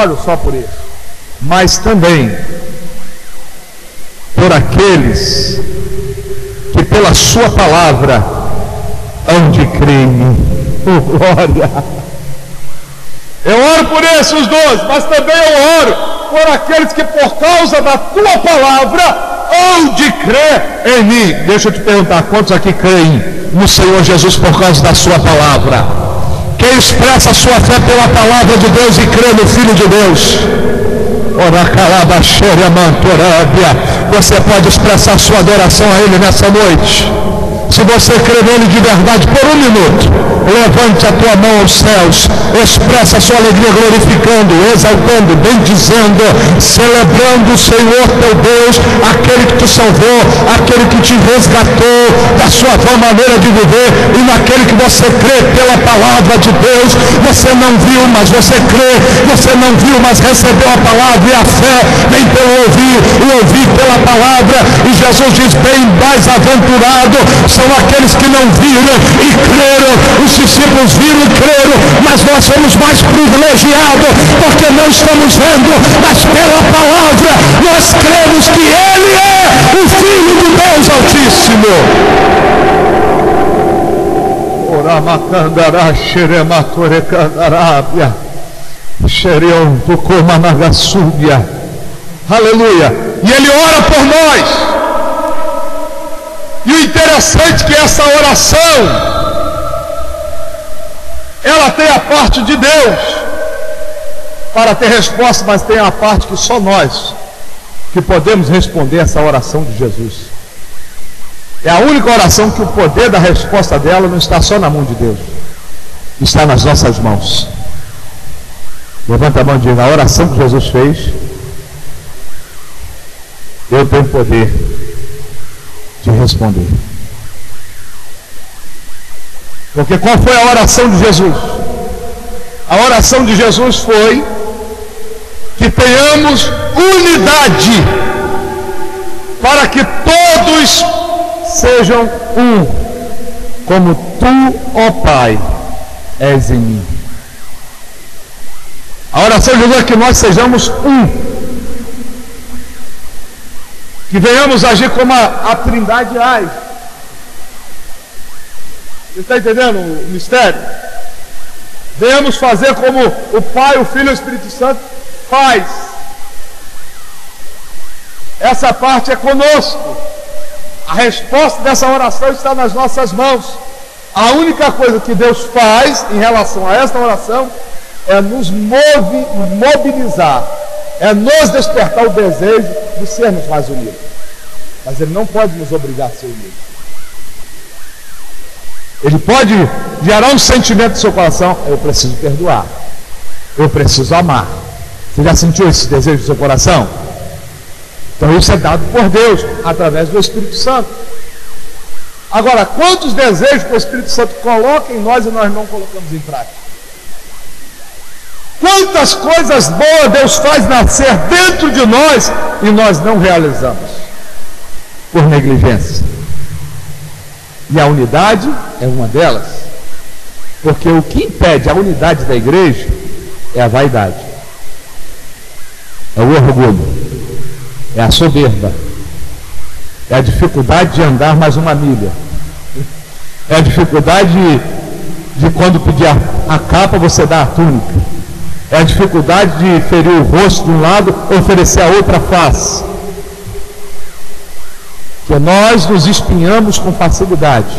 oro só por isso, mas também por aqueles que pela sua palavra hão de crer em mim. Oh, glória! Eu oro por esses 12, mas também eu oro por aqueles que por causa da tua palavra hão de crer em mim. Deixa eu te perguntar, quantos aqui creem no Senhor Jesus por causa da sua palavra? Quem expressa a sua fé pela palavra de Deus e crê no Filho de Deus? Você pode expressar a sua adoração a Ele nessa noite. Se você crê nele de verdade por um minuto, levante a tua mão aos céus, expressa a sua alegria glorificando, exaltando, bendizendo, celebrando o Senhor teu Deus, aquele que te salvou, aquele que te resgatou da sua atual maneira de viver, e naquele que você crê pela palavra de Deus. Você não viu, mas você crê. Você não viu, mas recebeu a palavra, e a fé vem pelo ouvir, o ouvir pela palavra. E Jesus diz: bem mais aventurado são aqueles que não viram e creram. Os discípulos viram e creram, mas nós somos mais privilegiados, porque não estamos vendo, mas pela palavra nós cremos que Ele é o Filho de Deus Altíssimo. Oramacandará, xerematorecandarábia, xereão do comanagasúbia. Aleluia. E Ele ora por nós. E o interessante é que essa oração, ela tem a parte de Deus para ter resposta, mas tem a parte que só nós que podemos responder essa oração de Jesus. É a única oração que o poder da resposta dela não está só na mão de Deus, está nas nossas mãos. Levanta a mão e diga: a oração que Jesus fez, eu tenho poder de responder. Porque qual foi a oração de Jesus? A oração de Jesus foi que tenhamos unidade, para que todos sejam um, como tu, ó Pai, és em mim. A oração de Jesus é que nós sejamos um, que venhamos agir como a Trindade age. Você está entendendo o mistério? Venhamos fazer como o Pai, o Filho e o Espírito Santo faz. Essa parte é conosco. A resposta dessa oração está nas nossas mãos. A única coisa que Deus faz em relação a esta oração é nos mobilizar, é nos despertar o desejo de sermos mais unidos. Mas Ele não pode nos obrigar a ser unidos. Ele pode gerar um sentimento no seu coração: eu preciso perdoar, eu preciso amar. Você já sentiu esse desejo no seu coração? Então isso é dado por Deus, através do Espírito Santo. Agora, quantos desejos que o Espírito Santo coloca em nós e nós não colocamos em prática? Quantas coisas boas Deus faz nascer dentro de nós e nós não realizamos, por negligência. E a unidade é uma delas. Porque o que impede a unidade da igreja é a vaidade, é o orgulho, é a soberba, é a dificuldade de andar mais uma milha, é a dificuldade de quando pedir a capa você dá a túnica, é a dificuldade de ferir o rosto de um lado e oferecer a outra face. Que nós nos espinhamos com facilidade,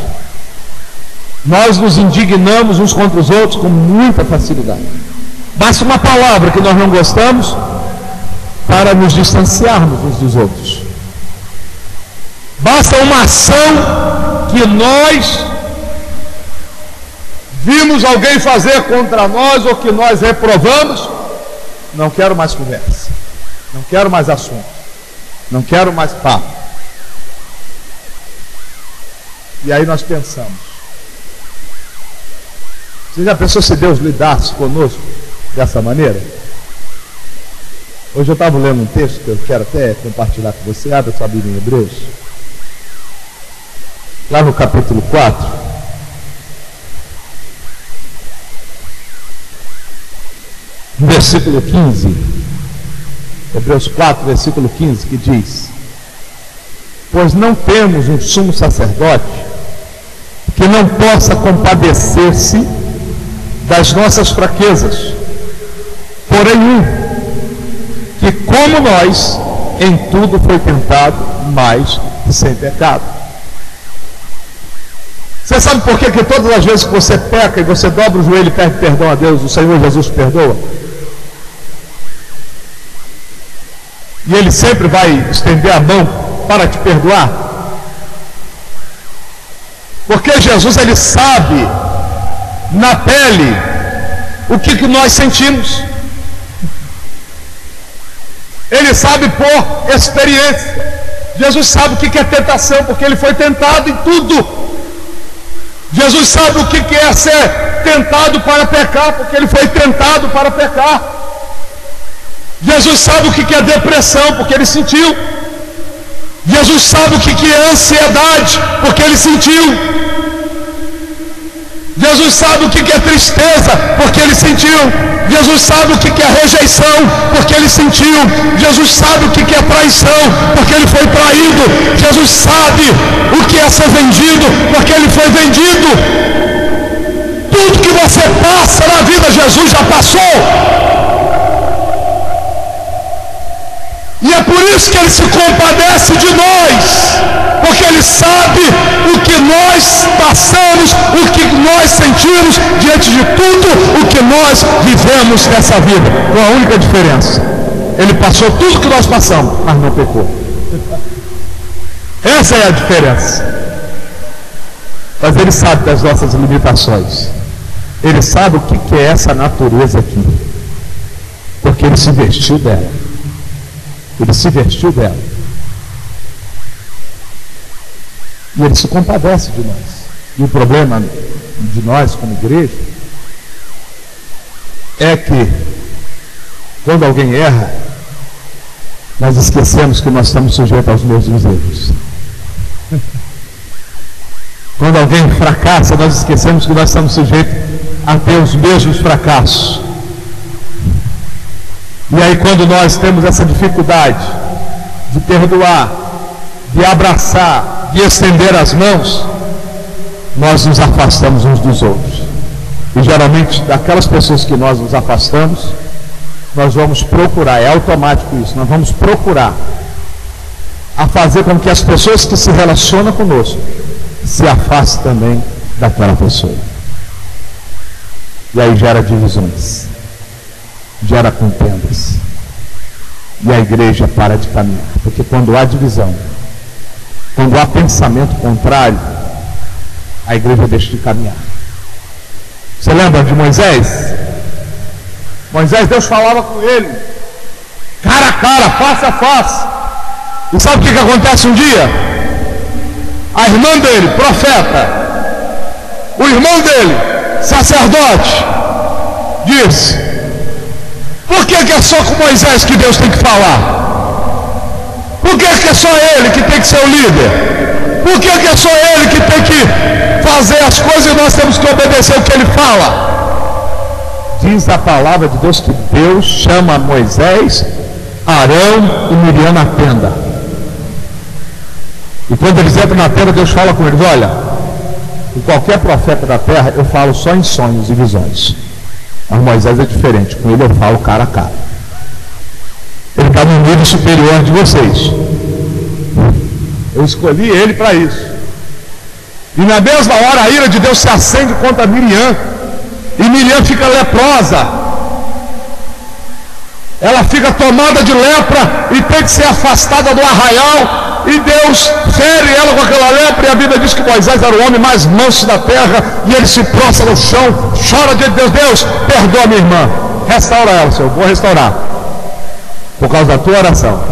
nós nos indignamos uns contra os outros com muita facilidade. Basta uma palavra que nós não gostamos para nos distanciarmos uns dos outros. Basta uma ação que nós vimos alguém fazer contra nós ou que nós reprovamos, não quero mais conversa, não quero mais assunto, não quero mais papo. E aí nós pensamos: você já pensou se Deus lidasse conosco dessa maneira? Hoje eu estava lendo um texto que eu quero até compartilhar com você. Abre a sua Bíblia em Hebreus, lá no capítulo 4. versículo 15, Hebreus 4, versículo 15, que diz: pois não temos um sumo sacerdote que não possa compadecer-se das nossas fraquezas, porém que como nós, em tudo foi tentado, mas sem pecado. Você sabe por que todas as vezes que você peca e você dobra o joelho e pede perdão a Deus, o Senhor Jesus perdoa? E Ele sempre vai estender a mão para te perdoar? Porque Jesus, Ele sabe na pele o que nós sentimos. Ele sabe por experiência. Jesus sabe o que é tentação, porque Ele foi tentado em tudo. Jesus sabe o que é ser tentado para pecar, porque Ele foi tentado para pecar. Jesus sabe o que é depressão, porque Ele sentiu. Jesus sabe o que é ansiedade, porque Ele sentiu. Jesus sabe o que é tristeza, porque Ele sentiu. Jesus sabe o que é rejeição, porque Ele sentiu. Jesus sabe o que é traição, porque Ele foi traído. Jesus sabe o que é ser vendido, porque Ele foi vendido. Tudo que você passa na vida, Jesus já passou. E é por isso que Ele se compadece de nós, porque Ele sabe o que nós passamos, o que nós sentimos diante de tudo o que nós vivemos nessa vida. Com a única diferença: Ele passou tudo que nós passamos, mas não pecou. Essa é a diferença. Mas Ele sabe das nossas limitações. Ele sabe o que é essa natureza aqui, porque Ele se vestiu dela. Ele se vestiu dela. E Ele se compadece de nós. E o problema de nós como igreja é que quando alguém erra, nós esquecemos que nós estamos sujeitos aos mesmos erros. Quando alguém fracassa, nós esquecemos que nós estamos sujeitos a ter os mesmos fracassos. E aí, quando nós temos essa dificuldade de perdoar, de abraçar, de estender as mãos, nós nos afastamos uns dos outros. E geralmente, daquelas pessoas que nós nos afastamos, nós vamos procurar, é automático isso, nós vamos procurar a fazer com que as pessoas que se relacionam conosco se afastem também daquela pessoa. E aí gera divisões, gera contendas, e a igreja para de caminhar, porque quando há divisão, quando há pensamento contrário, a igreja deixa de caminhar. Você lembra de Moisés? Moisés, Deus falava com ele cara a cara, face a face. E sabe o que acontece um dia? A irmã dele, profeta, o irmão dele, sacerdote, diz: por que é só com Moisés que Deus tem que falar? Por que é só ele que tem que ser o líder? Por que é só ele que tem que fazer as coisas e nós temos que obedecer o que ele fala? Diz a palavra de Deus que Deus chama Moisés, Arão e Miriam na tenda. E quando eles entram na tenda, Deus fala com eles: olha, com qualquer profeta da terra eu falo só em sonhos e visões, mas Moisés é diferente, com ele eu falo cara a cara. Ele está no nível superior de vocês. Eu escolhi ele para isso. E na mesma hora a ira de Deus se acende contra Miriam, e Miriam fica leprosa. Ela fica tomada de lepra e tem que ser afastada do arraial, e Deus fere ela com aquela lepra. E a Bíblia diz que Moisés era o homem mais manso da terra, e ele se prostra no chão, chora diante de Deus: Deus, perdoa minha irmã, restaura ela, Senhor. Vou restaurar por causa da tua oração.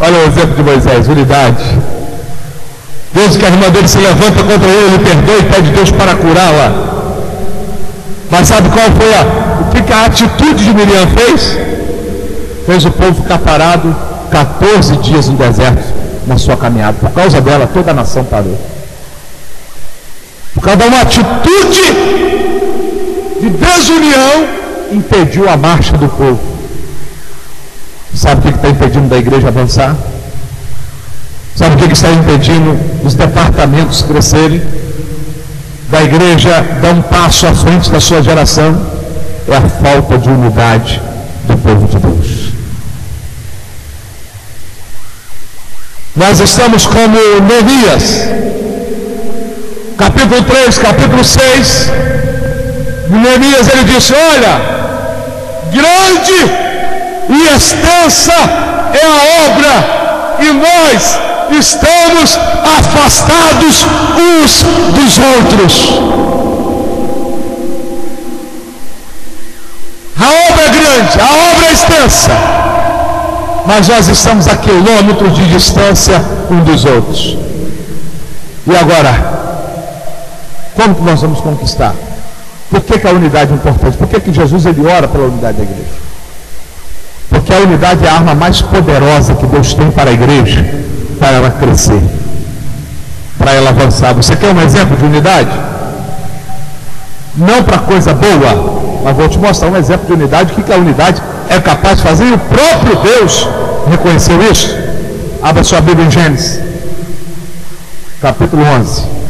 Olha o exemplo de Moisés, unidade. Deus, que a irmã dele se levanta contra ele, ele perdoa e pede Deus para curá-la. Mas sabe qual foi o que a atitude de Miriam fez? Fez o povo ficar parado 14 dias no deserto na sua caminhada. Por causa dela, toda a nação parou. Por causa de uma atitude de desunião, impediu a marcha do povo. Sabe o que está impedindo da igreja avançar? Sabe o que está impedindo os departamentos crescerem? Da igreja dar um passo à frente da sua geração? É a falta de unidade do povo de Deus. Nós estamos como Neemias, capítulo 3, capítulo 6. Neemias, ele disse: olha, grande e extensa é a obra, e nós estamos afastados uns dos outros. A obra é grande, a obra é extensa, mas nós estamos a quilômetros de distância uns dos outros. E agora, como que nós vamos conquistar? Por que a unidade é importante? Por que Jesus ele ora pela unidade da igreja? Porque a unidade é a arma mais poderosa que Deus tem para a igreja, para ela crescer, para ela avançar. Você quer um exemplo de unidade? Não para coisa boa, mas vou te mostrar um exemplo de unidade. O que a unidade é capaz de fazer, e o próprio Deus reconheceu isso. Abra sua Bíblia em Gênesis, capítulo 11.